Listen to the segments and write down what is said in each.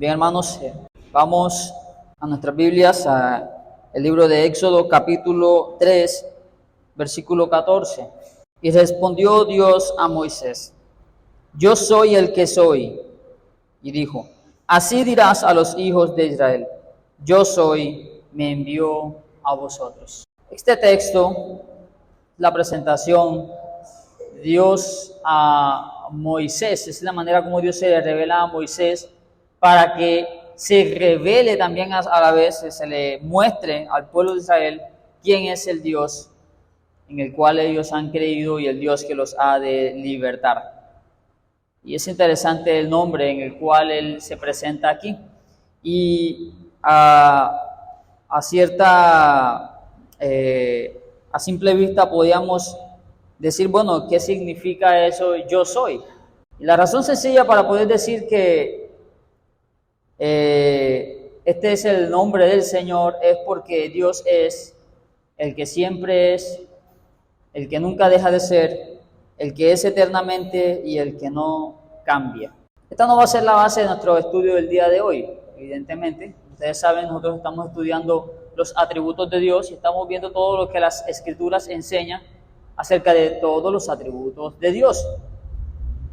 Bien, hermanos, vamos a nuestras Biblias, a el libro de Éxodo, capítulo 3, versículo 14. Y respondió Dios a Moisés: Yo soy el que soy. Y dijo: Así dirás a los hijos de Israel: Yo soy, me envió a vosotros. Este texto, la presentación de Dios a Moisés, es la manera como Dios se le revela a Moisés para que se revele también a la vez, se le muestre al pueblo de Israel quién es el Dios en el cual ellos han creído y el Dios que los ha de libertar. Y es interesante el nombre en el cual Él se presenta aquí. Y a simple vista podíamos decir, bueno, ¿qué significa eso yo soy? Y la razón sencilla para poder decir que este es el nombre del Señor es porque Dios es el que siempre es, el que nunca deja de ser, el que es eternamente y el que no cambia. Esta no va a ser la base de nuestro estudio del día de hoy, evidentemente. Ustedes saben, nosotros estamos estudiando los atributos de Dios y estamos viendo todo lo que las Escrituras enseñan acerca de todos los atributos de Dios.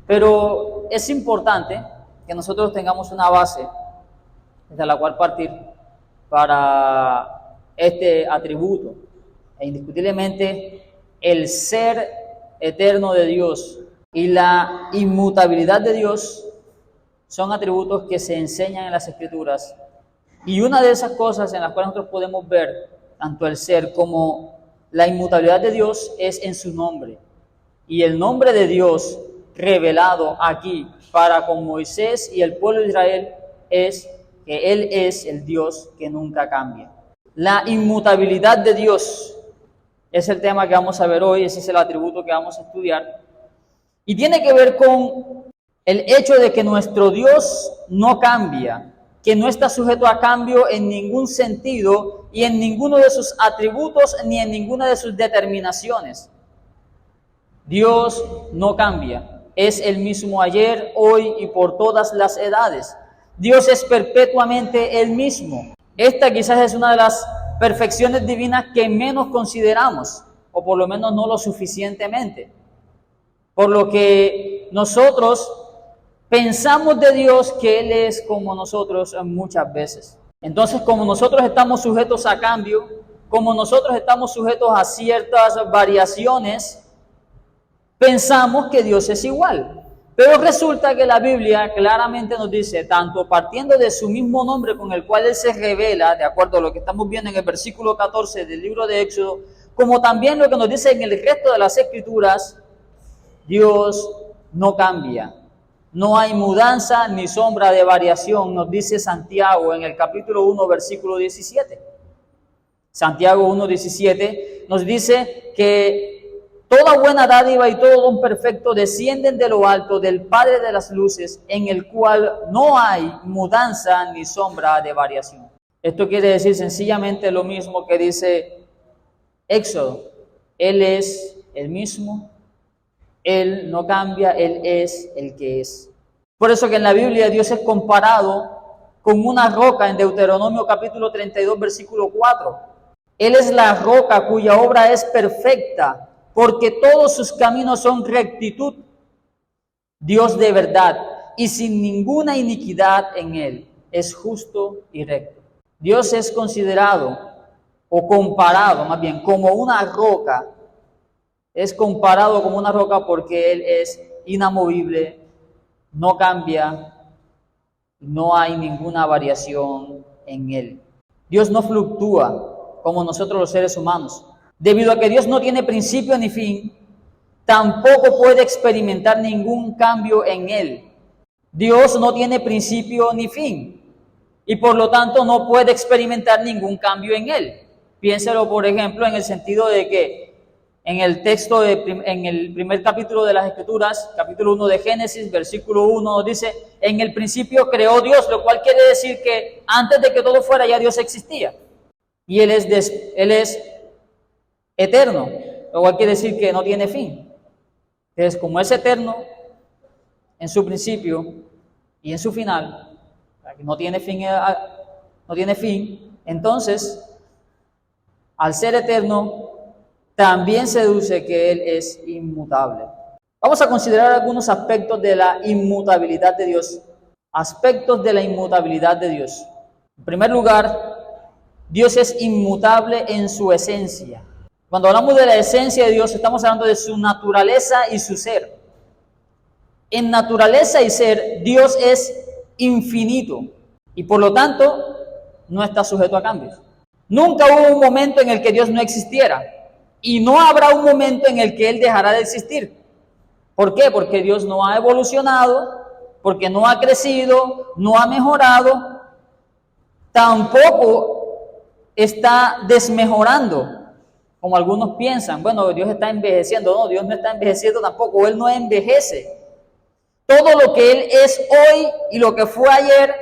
Pero es importante que nosotros tengamos una base desde la cual partir para este atributo. E indiscutiblemente el ser eterno de Dios y la inmutabilidad de Dios son atributos que se enseñan en las Escrituras. Y una de esas cosas en las cuales nosotros podemos ver tanto el ser como la inmutabilidad de Dios es en su nombre. Y el nombre de Dios revelado aquí para con Moisés y el pueblo de Israel es que Él es el Dios que nunca cambia. La inmutabilidad de Dios es el tema que vamos a ver hoy, ese es el atributo que vamos a estudiar. Y tiene que ver con el hecho de que nuestro Dios no cambia, que no está sujeto a cambio en ningún sentido y en ninguno de sus atributos ni en ninguna de sus determinaciones. Dios no cambia, es el mismo ayer, hoy y por todas las edades. Dios es perpetuamente el mismo. Esta quizás es una de las perfecciones divinas que menos consideramos, o por lo menos no lo suficientemente. Por lo que nosotros pensamos de Dios que Él es como nosotros muchas veces. Entonces, como nosotros estamos sujetos a cambio, como nosotros estamos sujetos a ciertas variaciones, pensamos que Dios es igual. Pero resulta que la Biblia claramente nos dice, tanto partiendo de su mismo nombre con el cual Él se revela, de acuerdo a lo que estamos viendo en el versículo 14 del libro de Éxodo, como también lo que nos dice en el resto de las Escrituras, Dios no cambia. No hay mudanza ni sombra de variación, nos dice Santiago en el capítulo 1, versículo 17. Santiago 1, 17 nos dice que toda buena dádiva y todo don perfecto descienden de lo alto del Padre de las luces, en el cual no hay mudanza ni sombra de variación. Esto quiere decir sencillamente lo mismo que dice Éxodo. Él es el mismo, Él no cambia, Él es el que es. Por eso que en la Biblia Dios es comparado con una roca en Deuteronomio capítulo 32, versículo 4. Él es la roca cuya obra es perfecta, porque todos sus caminos son rectitud. Dios de verdad y sin ninguna iniquidad en Él, es justo y recto. Dios es considerado o comparado más bien como una roca. Es comparado como una roca porque Él es inamovible, no cambia, no hay ninguna variación en Él. Dios no fluctúa como nosotros los seres humanos. Debido a que Dios no tiene principio ni fin, tampoco puede experimentar ningún cambio en Él. Dios no tiene principio ni fin y por lo tanto no puede experimentar ningún cambio en Él. Piénselo, por ejemplo, en el sentido de que en el texto, en el primer capítulo de las Escrituras, capítulo 1 de Génesis, versículo 1, nos dice, en el principio creó Dios, lo cual quiere decir que antes de que todo fuera ya Dios existía. Y Él es eterno, lo cual quiere decir que no tiene fin. Entonces, como es eterno en su principio y en su final, no tiene fin, entonces, al ser eterno, también se deduce que Él es inmutable. Vamos a considerar algunos aspectos de la inmutabilidad de Dios. Aspectos de la inmutabilidad de Dios. En primer lugar, Dios es inmutable en su esencia. Cuando hablamos de la esencia de Dios, estamos hablando de su naturaleza y su ser. En naturaleza y ser, Dios es infinito y por lo tanto no está sujeto a cambios. Nunca hubo un momento en el que Dios no existiera y no habrá un momento en el que Él dejará de existir. ¿Por qué? Porque Dios no ha evolucionado, porque no ha crecido, no ha mejorado, tampoco está desmejorando, como algunos piensan. Bueno, Dios está envejeciendo. No, Dios no está envejeciendo tampoco, Él no envejece. Todo lo que Él es hoy y lo que fue ayer,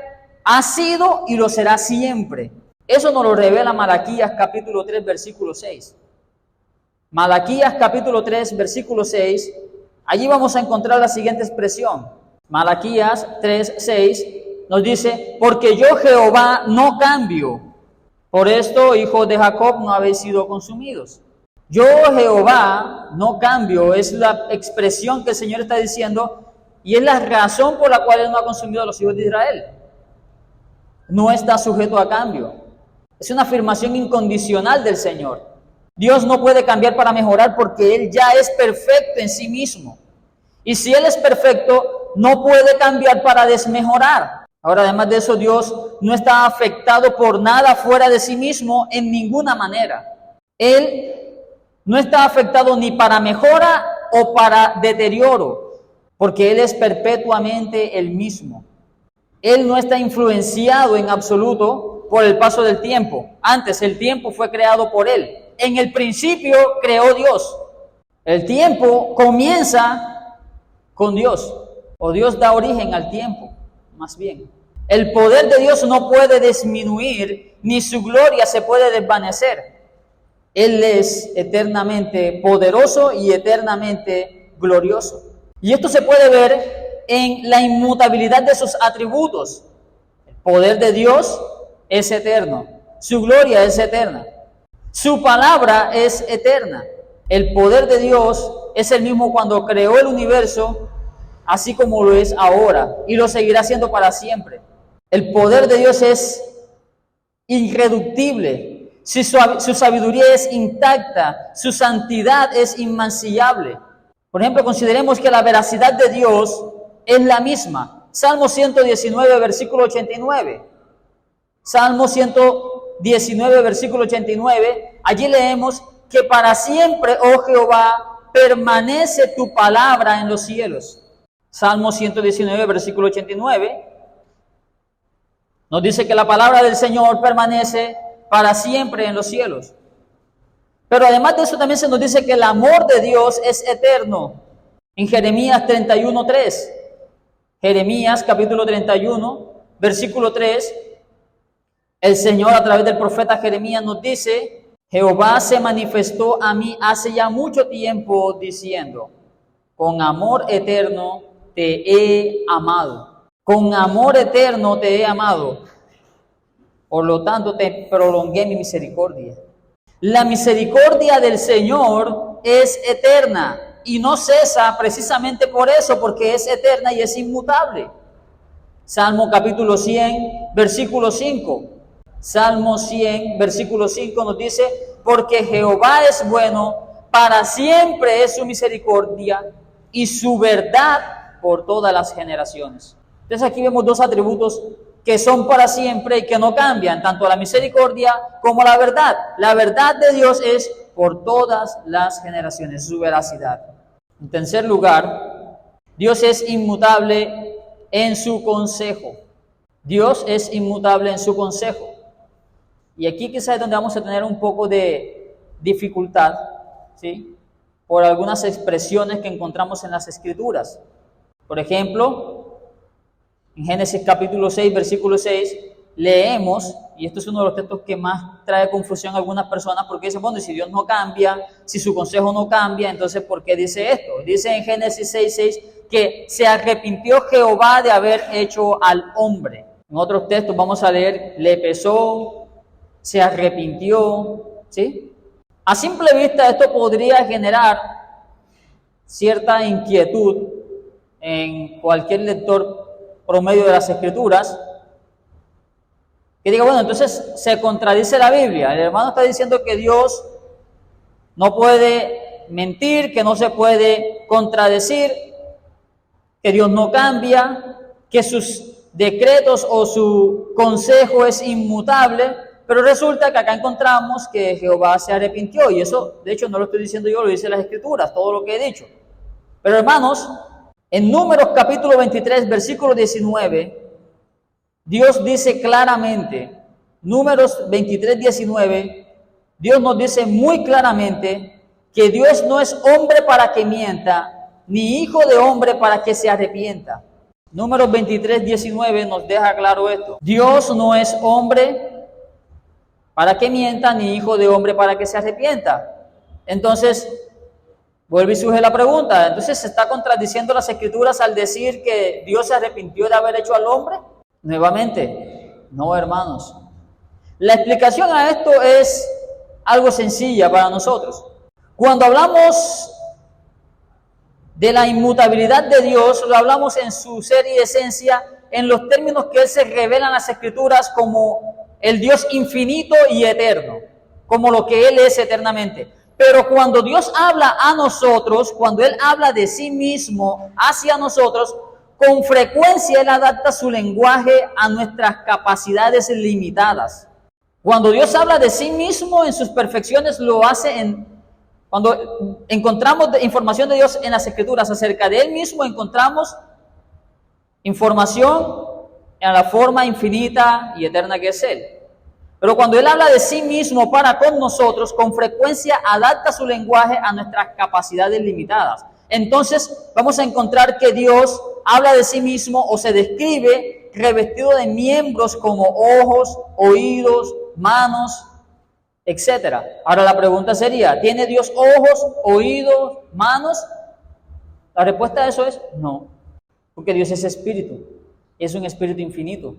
ha sido y lo será siempre. Eso nos lo revela Malaquías capítulo 3, versículo 6. Malaquías capítulo 3, versículo 6, allí vamos a encontrar la siguiente expresión. Malaquías 3, 6 nos dice: porque yo Jehová no cambio, por esto, hijos de Jacob, no habéis sido consumidos. Yo Jehová no cambio, es la expresión que el Señor está diciendo y es la razón por la cual Él no ha consumido a los hijos de Israel. No está sujeto a cambio. Es una afirmación incondicional del Señor. Dios no puede cambiar para mejorar porque Él ya es perfecto en sí mismo. Y si Él es perfecto, no puede cambiar para desmejorar. Ahora, además de eso, Dios no está afectado por nada fuera de sí mismo en ninguna manera. Él no está afectado ni para mejora o para deterioro, porque Él es perpetuamente el mismo. Él no está influenciado en absoluto por el paso del tiempo. Antes, el tiempo fue creado por Él. En el principio creó Dios. El tiempo comienza con Dios, o Dios da origen al tiempo, más bien. El poder de Dios no puede disminuir, ni su gloria se puede desvanecer. Él es eternamente poderoso y eternamente glorioso. Y esto se puede ver en la inmutabilidad de sus atributos. El poder de Dios es eterno, su gloria es eterna, su palabra es eterna. El poder de Dios es el mismo cuando creó el universo, así como lo es ahora, y lo seguirá siendo para siempre. El poder de Dios es irreductible, su sabiduría es intacta, su santidad es inmancillable. Por ejemplo, consideremos que la veracidad de Dios es la misma. Salmo 119, versículo 89. Salmo 119, versículo 89. Allí leemos que para siempre, oh Jehová, permanece tu palabra en los cielos. Salmo 119, versículo 89. Nos dice que la palabra del Señor permanece para siempre en los cielos. Pero además de eso también se nos dice que el amor de Dios es eterno. En Jeremías 31:3. Jeremías capítulo 31, versículo 3. El Señor a través del profeta Jeremías nos dice: Jehová se manifestó a mí hace ya mucho tiempo diciendo: con amor eterno te he amado. Con amor eterno te he amado. Por lo tanto te prolongué mi misericordia. La misericordia del Señor es eterna y no cesa precisamente por eso, porque es eterna y es inmutable. Salmo capítulo 100, versículo 5. Salmo 100, versículo 5 nos dice: porque Jehová es bueno, para siempre es su misericordia y su verdad por todas las generaciones. Entonces aquí vemos dos atributos que son para siempre y que no cambian, tanto la misericordia como la verdad. La verdad de Dios es por todas las generaciones, su veracidad. En tercer lugar, Dios es inmutable en su consejo. Dios es inmutable en su consejo. Y aquí quizás es donde vamos a tener un poco de dificultad, ¿sí? Por algunas expresiones que encontramos en las Escrituras. Por ejemplo, en Génesis capítulo 6, versículo 6, leemos, y esto es uno de los textos que más trae confusión a algunas personas, porque dicen, bueno, si Dios no cambia, si su consejo no cambia, entonces ¿por qué dice esto? Dice en Génesis 6, 6, que se arrepintió Jehová de haber hecho al hombre. En otros textos vamos a leer, le pesó, se arrepintió, ¿sí? A simple vista esto podría generar cierta inquietud en cualquier lector promedio de las Escrituras, que diga, bueno, entonces se contradice la Biblia. El hermano está diciendo que Dios no puede mentir, que no se puede contradecir, que Dios no cambia, que sus decretos o su consejo es inmutable, pero resulta que acá encontramos que Jehová se arrepintió, y eso, de hecho, no lo estoy diciendo yo, lo dice las Escrituras, todo lo que he dicho. Pero hermanos, en Números capítulo 23, versículo 19, Dios dice claramente, Números 23, 19, Dios nos dice muy claramente que Dios no es hombre para que mienta, ni hijo de hombre para que se arrepienta. Números 23, 19 nos deja claro esto. Dios no es hombre para que mienta, ni hijo de hombre para que se arrepienta. Entonces, vuelve y surge la pregunta, ¿entonces se está contradiciendo las Escrituras al decir que Dios se arrepintió de haber hecho al hombre? Nuevamente, no, hermanos. La explicación a esto es algo sencilla para nosotros. Cuando hablamos de la inmutabilidad de Dios, lo hablamos en su ser y esencia, en los términos que Él se revela en las Escrituras como el Dios infinito y eterno, como lo que Él es eternamente. Pero cuando Dios habla a nosotros, cuando Él habla de sí mismo hacia nosotros, con frecuencia Él adapta su lenguaje a nuestras capacidades limitadas. Cuando Dios habla de sí mismo en sus perfecciones, lo hace cuando encontramos información de Dios en las Escrituras acerca de Él mismo, encontramos información en la forma infinita y eterna que es Él. Pero cuando Él habla de sí mismo para con nosotros, con frecuencia adapta su lenguaje a nuestras capacidades limitadas. Entonces vamos a encontrar que Dios habla de sí mismo o se describe revestido de miembros como ojos, oídos, manos, etcétera. Ahora la pregunta sería, ¿tiene Dios ojos, oídos, manos? La respuesta a eso es no, porque Dios es espíritu, es un espíritu infinito,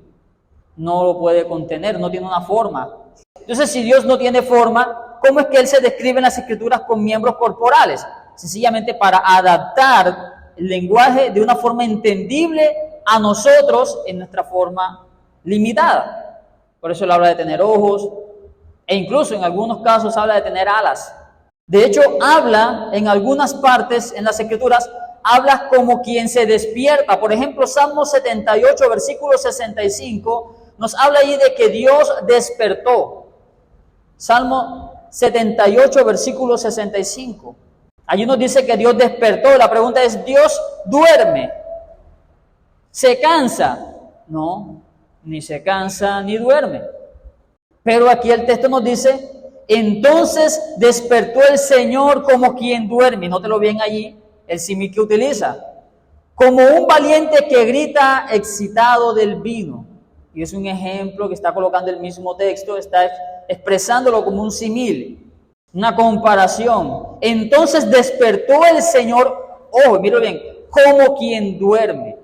no lo puede contener, no tiene una forma. Entonces, si Dios no tiene forma, ¿cómo es que Él se describe en las Escrituras con miembros corporales? Sencillamente para adaptar el lenguaje de una forma entendible a nosotros en nuestra forma limitada. Por eso Él habla de tener ojos, e incluso en algunos casos habla de tener alas. De hecho, habla en algunas partes en las Escrituras, habla como quien se despierta. Por ejemplo, Salmo 78, versículo 65, nos habla ahí de que Dios despertó. Salmo 78, versículo 65. Allí nos dice que Dios despertó. La pregunta es, ¿Dios duerme? ¿Se cansa? No, ni se cansa ni duerme. Pero aquí el texto nos dice, entonces despertó el Señor como quien duerme. Nótelo bien allí, el símil que utiliza. Como un valiente que grita excitado del vino. Y es un ejemplo que está colocando el mismo texto, está expresándolo como un símil, una comparación. Entonces despertó el Señor, ojo, míralo bien, como quien duerme.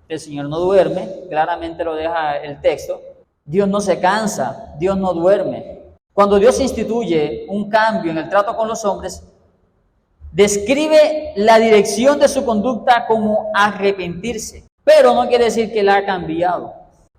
El Señor no duerme, claramente lo deja el texto. Dios no se cansa, Dios no duerme. Cuando Dios instituye un cambio en el trato con los hombres, describe la dirección de su conducta como arrepentirse, pero no quiere decir que la ha cambiado.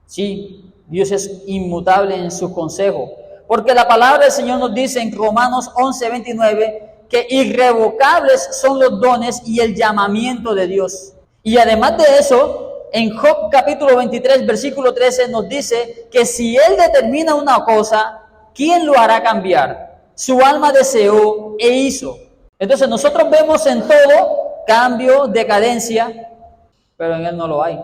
Sí, Dios es inmutable en su consejo, porque la palabra del Señor nos dice en Romanos 11:29 que irrevocables son los dones y el llamamiento de Dios. Y además de eso, en Job capítulo 23, versículo 13 nos dice que si Él determina una cosa, ¿quién lo hará cambiar? Su alma deseó e hizo. Entonces nosotros vemos en todo cambio, decadencia, pero en Él no lo hay.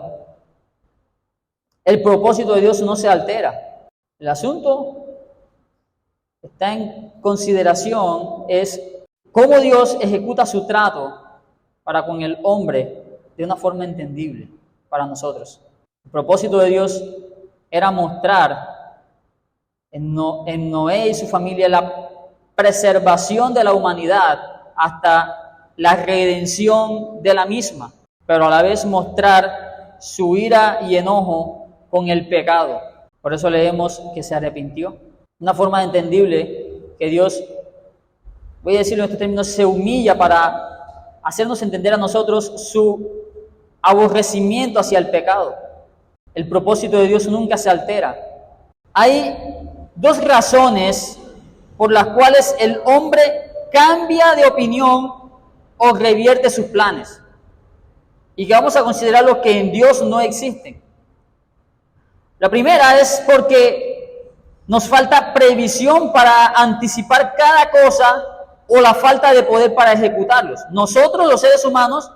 El propósito de Dios no se altera. El asunto está en consideración es cómo Dios ejecuta su trato para con el hombre de una forma entendible para nosotros. El propósito de Dios era mostrar en Noé y su familia la preservación de la humanidad hasta la redención de la misma, pero a la vez mostrar su ira y enojo con el pecado. Por eso leemos que se arrepintió. Una forma entendible que Dios, voy a decirlo en estos términos, se humilla para hacernos entender a nosotros su aborrecimiento hacia el pecado. El propósito de Dios nunca se altera. Hay dos razones por las cuales el hombre cambia de opinión o revierte sus planes, y que vamos a considerar lo que en Dios no existen. La primera es porque nos falta previsión para anticipar cada cosa o la falta de poder para ejecutarlos. Nosotros, los seres humanos,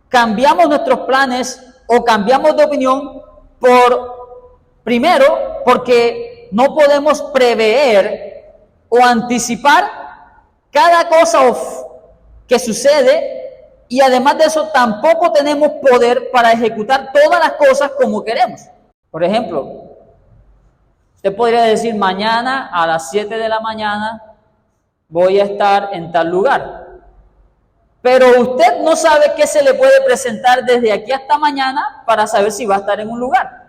cambiamos nuestros planes o cambiamos de opinión primero porque no podemos prever o anticipar cada cosa que sucede, y además de eso tampoco tenemos poder para ejecutar todas las cosas como queremos. Por ejemplo, usted podría decir: mañana a las 7 de la mañana voy a estar en tal lugar, pero usted no sabe qué se le puede presentar desde aquí hasta mañana para saber si va a estar en un lugar.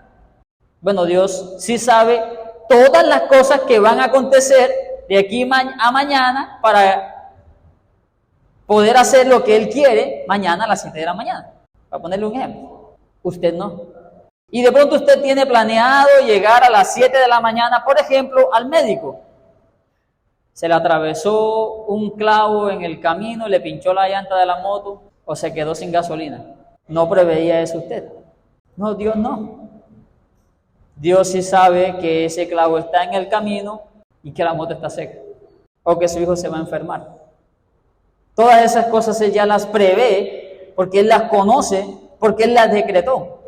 Bueno, Dios sí sabe todas las cosas que van a acontecer de aquí a mañana para poder hacer lo que Él quiere mañana a las 7 de la mañana. Para ponerle un ejemplo. Usted no. Y de pronto usted tiene planeado llegar a las 7 de la mañana, por ejemplo, al médico. Se le atravesó un clavo en el camino, le pinchó la llanta de la moto o se quedó sin gasolina. No preveía eso usted. No, Dios no. Dios sí sabe que ese clavo está en el camino y que la moto está seca, o que su hijo se va a enfermar. Todas esas cosas Él ya las prevé porque Él las conoce, porque Él las decretó.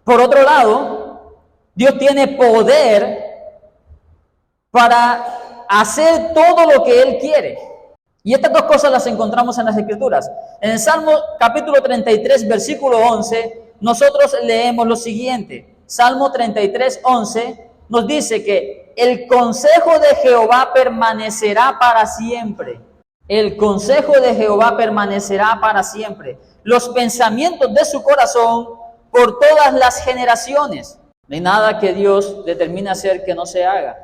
Por otro lado, Dios tiene poder para hacer todo lo que Él quiere. Y estas dos cosas las encontramos en las Escrituras. En el Salmo capítulo 33, versículo 11, nosotros leemos lo siguiente. Salmo 33, 11 nos dice que el consejo de Jehová permanecerá para siempre. El consejo de Jehová permanecerá para siempre. Los pensamientos de su corazón por todas las generaciones. No hay nada que Dios determine hacer que no se haga,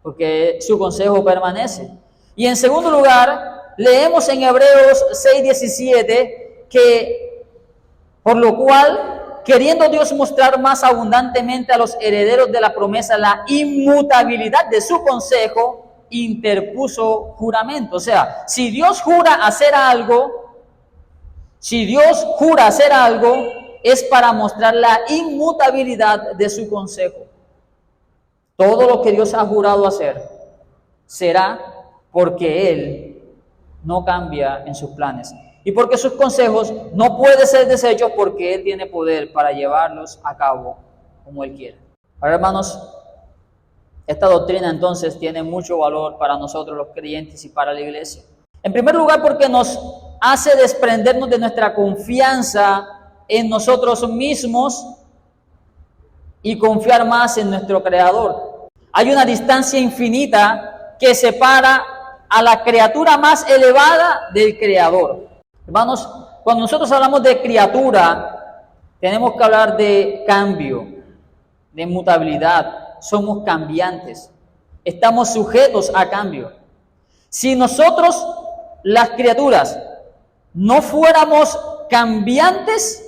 porque su consejo permanece. Y en segundo lugar, leemos en Hebreos 6:17 que por lo cual, queriendo Dios mostrar más abundantemente a los herederos de la promesa la inmutabilidad de su consejo, interpuso juramento. O sea, si Dios jura hacer algo, es para mostrar la inmutabilidad de su consejo. Todo lo que Dios ha jurado hacer será porque Él no cambia en sus planes y porque sus consejos no pueden ser deshechos, porque Él tiene poder para llevarlos a cabo como Él quiere. Ahora, hermanos, esta doctrina entonces tiene mucho valor para nosotros los creyentes y para la iglesia. En primer lugar, porque nos hace desprendernos de nuestra confianza en nosotros mismos y confiar más en nuestro Creador. Hay una distancia infinita que separa a la criatura más elevada del Creador. Hermanos, cuando nosotros hablamos de criatura, tenemos que hablar de cambio, de mutabilidad. Somos cambiantes, estamos sujetos a cambio. Si nosotros, las criaturas, no fuéramos cambiantes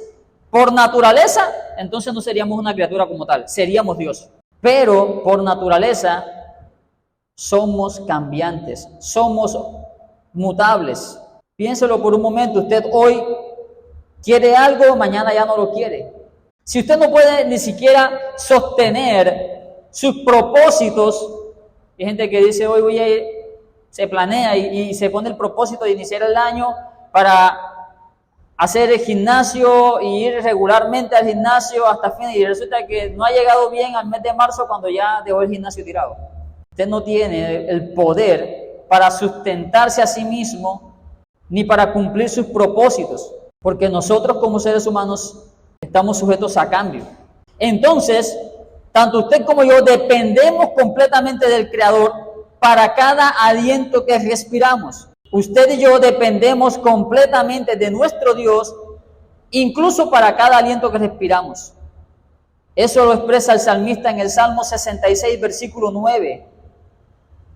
por naturaleza, entonces no seríamos una criatura como tal, seríamos Dios. Pero por naturaleza somos cambiantes, somos mutables. Piénselo por un momento, usted hoy quiere algo, mañana ya no lo quiere. Si usted no puede ni siquiera sostener sus propósitos, hay gente que dice hoy voy a ir, se planea y se pone el propósito de iniciar el año para hacer el gimnasio y ir regularmente al gimnasio hasta fin, y resulta que no ha llegado bien al mes de marzo cuando ya dejó el gimnasio tirado. Usted no tiene el poder para sustentarse a sí mismo ni para cumplir sus propósitos, porque nosotros como seres humanos estamos sujetos a cambio. Entonces, tanto usted como yo dependemos completamente del Creador para cada aliento que respiramos. Usted y yo dependemos completamente de nuestro Dios, incluso para cada aliento que respiramos. Eso lo expresa el salmista en el Salmo 66, versículo 9.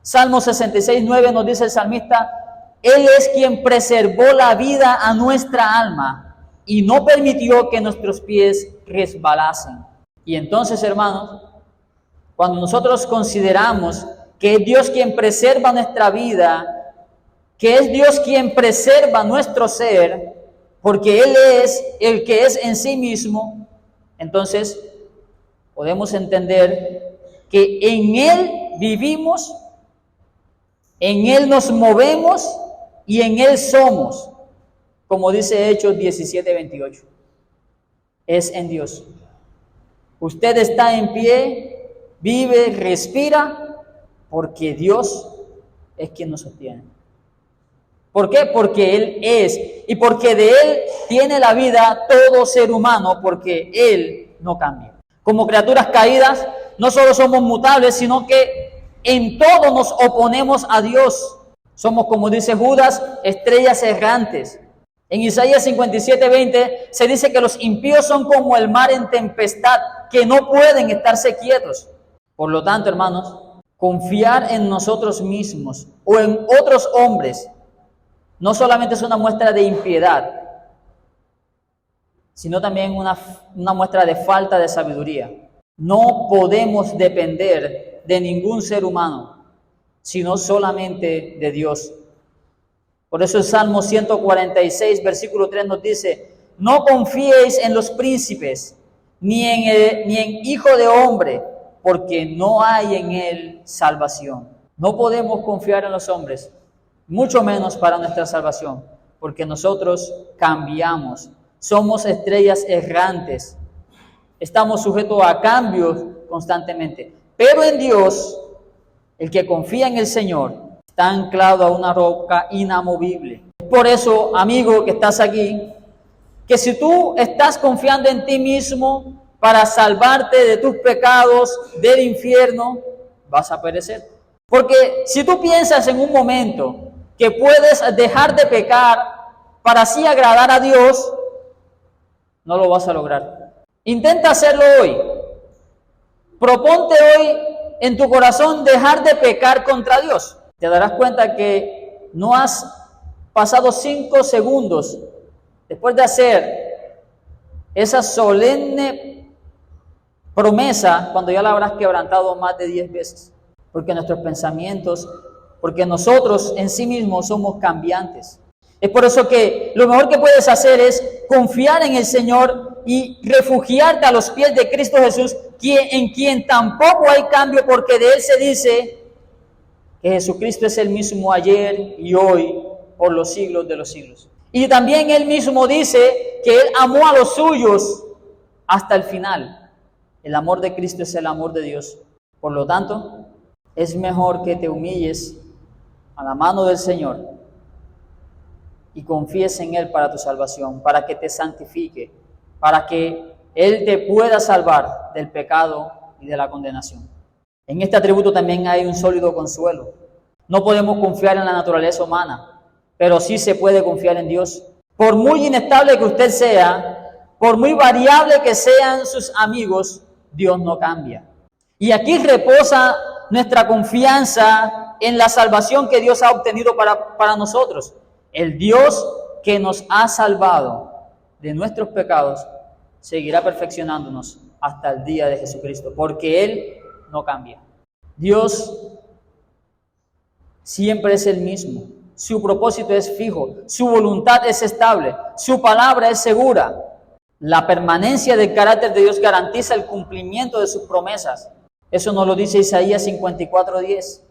Salmo 66, 9 nos dice el salmista: Él es quien preservó la vida a nuestra alma y no permitió que nuestros pies resbalasen. Y entonces, hermanos, cuando nosotros consideramos que es Dios quien preserva nuestra vida, que es Dios quien preserva nuestro ser, porque Él es el que es en sí mismo, entonces podemos entender que en Él vivimos, en Él nos movemos y en Él somos, como dice Hechos 17, 28. Es en Dios. Usted está en pie, vive, respira, porque Dios es quien nos sostiene. ¿Por qué? Porque Él es, y porque de Él tiene la vida todo ser humano, porque Él no cambia. Como criaturas caídas, no solo somos mutables, sino que en todo nos oponemos a Dios. Somos, como dice Judas, estrellas errantes. En Isaías 57, 20 se dice que los impíos son como el mar en tempestad, que no pueden estarse quietos. Por lo tanto, hermanos, confiar en nosotros mismos o en otros hombres no solamente es una muestra de impiedad, sino también una muestra de falta de sabiduría. No podemos depender de ningún ser humano, sino solamente de Dios. Por eso el Salmo 146, versículo 3 nos dice: no confiéis en los príncipes, ni en hijo de hombre, porque no hay en él salvación. No podemos confiar en los hombres, mucho menos para nuestra salvación, porque nosotros cambiamos, somos estrellas errantes, estamos sujetos a cambios constantemente. Pero en Dios, el que confía en el Señor, está anclado a una roca inamovible. Por eso, amigo que estás aquí, que si tú estás confiando en ti mismo para salvarte de tus pecados, del infierno, vas a perecer. Porque si tú piensas en un momento que puedes dejar de pecar para así agradar a Dios, no lo vas a lograr. Intenta hacerlo hoy. Proponte hoy en tu corazón dejar de pecar contra Dios. Te darás cuenta que no has pasado 5 segundos después de hacer esa solemne promesa, cuando ya la habrás quebrantado más de 10 veces. Porque nuestros pensamientos, porque nosotros en sí mismos somos cambiantes. Es por eso que lo mejor que puedes hacer es confiar en el Señor y refugiarte a los pies de Cristo Jesús, en quien tampoco hay cambio, porque de Él se dice que Jesucristo es el mismo ayer y hoy, por los siglos de los siglos. Y también Él mismo dice que Él amó a los suyos hasta el final. El amor de Cristo es el amor de Dios. Por lo tanto, es mejor que te humilles a la mano del Señor y confíes en Él para tu salvación, para que te santifique, para que Él te pueda salvar del pecado y de la condenación. En este atributo también hay un sólido consuelo. No podemos confiar en la naturaleza humana, pero sí se puede confiar en Dios. Por muy inestable que usted sea, por muy variable que sean sus amigos, Dios no cambia. Y aquí reposa nuestra confianza en la salvación que Dios ha obtenido para nosotros. El Dios que nos ha salvado de nuestros pecados seguirá perfeccionándonos hasta el día de Jesucristo, porque Él no cambia. Dios siempre es el mismo. Su propósito es fijo, su voluntad es estable, su palabra es segura. La permanencia del carácter de Dios garantiza el cumplimiento de sus promesas. Eso nos lo dice Isaías 54:10.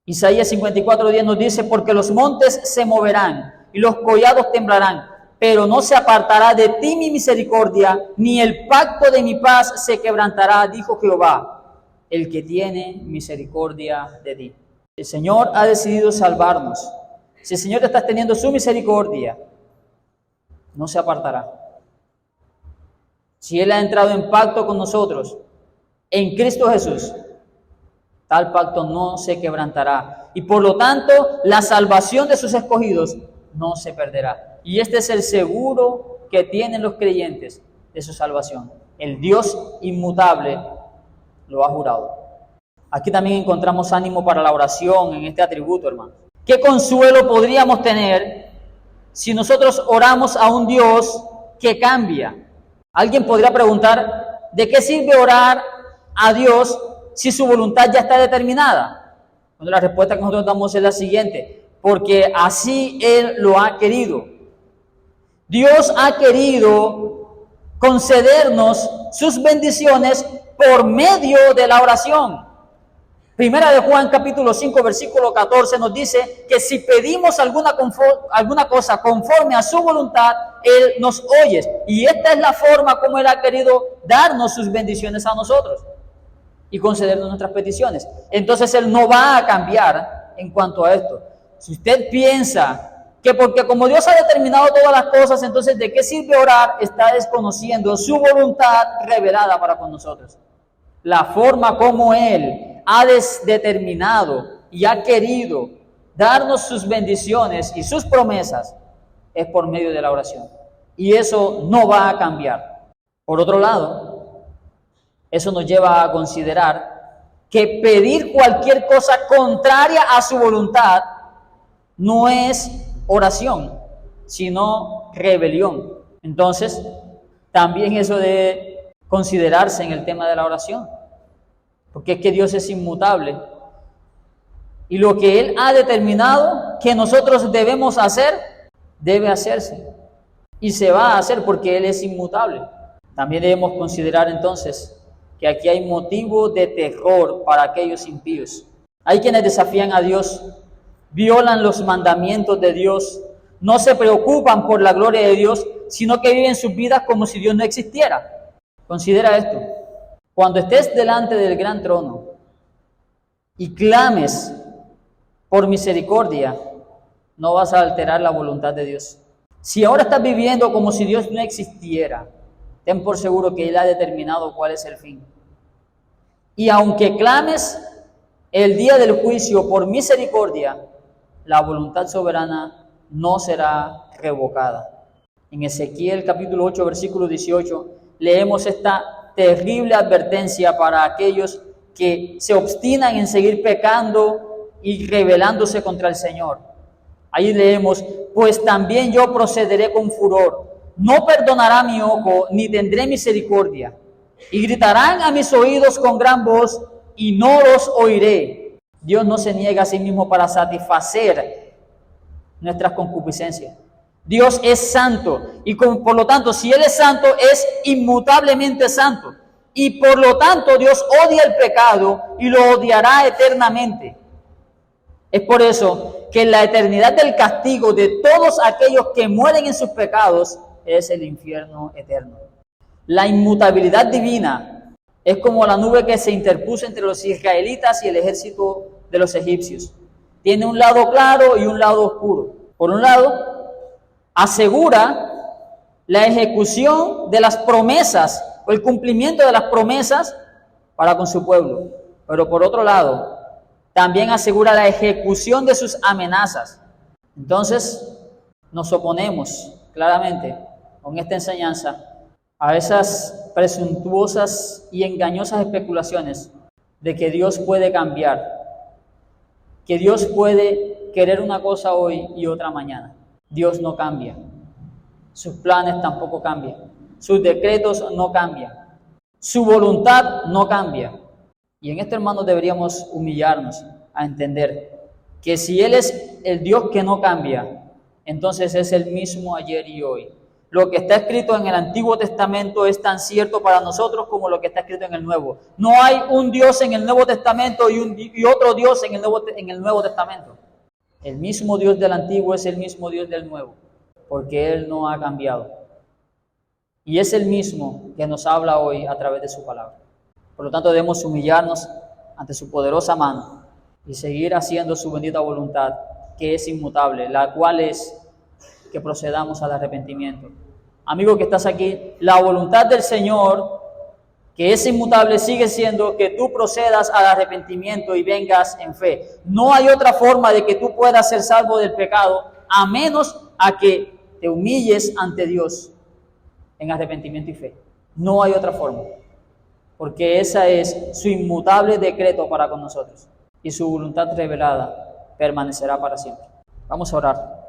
Isaías 54:10 nos dice: porque los montes se moverán y los collados temblarán, pero no se apartará de ti mi misericordia, ni el pacto de mi paz se quebrantará, dijo Jehová, el que tiene misericordia de ti. El Señor ha decidido salvarnos. Si el Señor está teniendo su misericordia, no se apartará. Si Él ha entrado en pacto con nosotros, en Cristo Jesús, tal pacto no se quebrantará. Y por lo tanto, la salvación de sus escogidos no se perderá. Y este es el seguro que tienen los creyentes de su salvación. El Dios inmutable lo ha jurado. Aquí también encontramos ánimo para la oración en este atributo, hermano. ¿Qué consuelo podríamos tener si nosotros oramos a un Dios que cambia? Alguien podría preguntar, ¿de qué sirve orar a Dios si su voluntad ya está determinada? Bueno, la respuesta que nosotros damos es la siguiente: porque así Él lo ha querido. Dios ha querido concedernos sus bendiciones por medio de la oración. Primera de Juan capítulo 5 versículo 14 nos dice que si pedimos alguna cosa conforme a su voluntad, Él nos oye. Y esta es la forma como Él ha querido darnos sus bendiciones a nosotros y concedernos nuestras peticiones. Entonces Él no va a cambiar en cuanto a esto. Si usted piensa que porque como Dios ha determinado todas las cosas, entonces ¿de qué sirve orar? Está desconociendo su voluntad revelada para con nosotros. La forma como Él ha determinado y ha querido darnos sus bendiciones y sus promesas es por medio de la oración. Y eso no va a cambiar. Por otro lado, eso nos lleva a considerar que pedir cualquier cosa contraria a su voluntad no es oración, sino rebelión. Entonces, también eso debe considerarse en el tema de la oración. Porque es que Dios es inmutable. Y lo que Él ha determinado que nosotros debemos hacer, debe hacerse. Y se va a hacer porque Él es inmutable. También debemos considerar entonces que aquí hay motivo de terror para aquellos impíos. Hay quienes desafían a Dios, violan los mandamientos de Dios, no se preocupan por la gloria de Dios, sino que viven sus vidas como si Dios no existiera. Considera esto. Cuando estés delante del gran trono y clames por misericordia, no vas a alterar la voluntad de Dios. Si ahora estás viviendo como si Dios no existiera, ten por seguro que Él ha determinado cuál es el fin. Y aunque clames el día del juicio por misericordia, la voluntad soberana no será revocada. En Ezequiel capítulo 8, versículo 18, leemos esta terrible advertencia para aquellos que se obstinan en seguir pecando y rebelándose contra el Señor. Ahí leemos, pues también yo procederé con furor, no perdonará mi ojo, ni tendré misericordia, y gritarán a mis oídos con gran voz, y no los oiré. Dios no se niega a sí mismo para satisfacer nuestras concupiscencias. Dios es santo y por lo tanto, si Él es santo, es inmutablemente santo. Y por lo tanto, Dios odia el pecado y lo odiará eternamente. Es por eso que la eternidad del castigo de todos aquellos que mueren en sus pecados es el infierno eterno. La inmutabilidad divina es como la nube que se interpuso entre los israelitas y el ejército de los egipcios. Tiene un lado claro y un lado oscuro. Por un lado, asegura la ejecución de las promesas o el cumplimiento de las promesas para con su pueblo. Pero por otro lado, también asegura la ejecución de sus amenazas. Entonces, nos oponemos claramente con esta enseñanza a esas presuntuosas y engañosas especulaciones de que Dios puede cambiar, que Dios puede querer una cosa hoy y otra mañana. Dios no cambia, sus planes tampoco cambian, sus decretos no cambian, su voluntad no cambia. Y en esto, hermanos, deberíamos humillarnos a entender que si Él es el Dios que no cambia, entonces es el mismo ayer y hoy. Lo que está escrito en el Antiguo Testamento es tan cierto para nosotros como lo que está escrito en el Nuevo. No hay un Dios en el Nuevo Testamento y otro Dios en el Nuevo Testamento. El mismo Dios del Antiguo es el mismo Dios del Nuevo, porque Él no ha cambiado. Y es el mismo que nos habla hoy a través de su palabra. Por lo tanto, debemos humillarnos ante su poderosa mano y seguir haciendo su bendita voluntad, que es inmutable, la cual es que procedamos al arrepentimiento. Amigo que estás aquí, la voluntad del Señor, que es inmutable, sigue siendo que tú procedas al arrepentimiento y vengas en fe. No hay otra forma de que tú puedas ser salvo del pecado, a menos a que te humilles ante Dios en arrepentimiento y fe. No hay otra forma, porque esa es su inmutable decreto para con nosotros y su voluntad revelada permanecerá para siempre. Vamos a orar.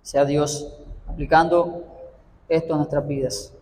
Sea Dios aplicando esto a nuestras vidas.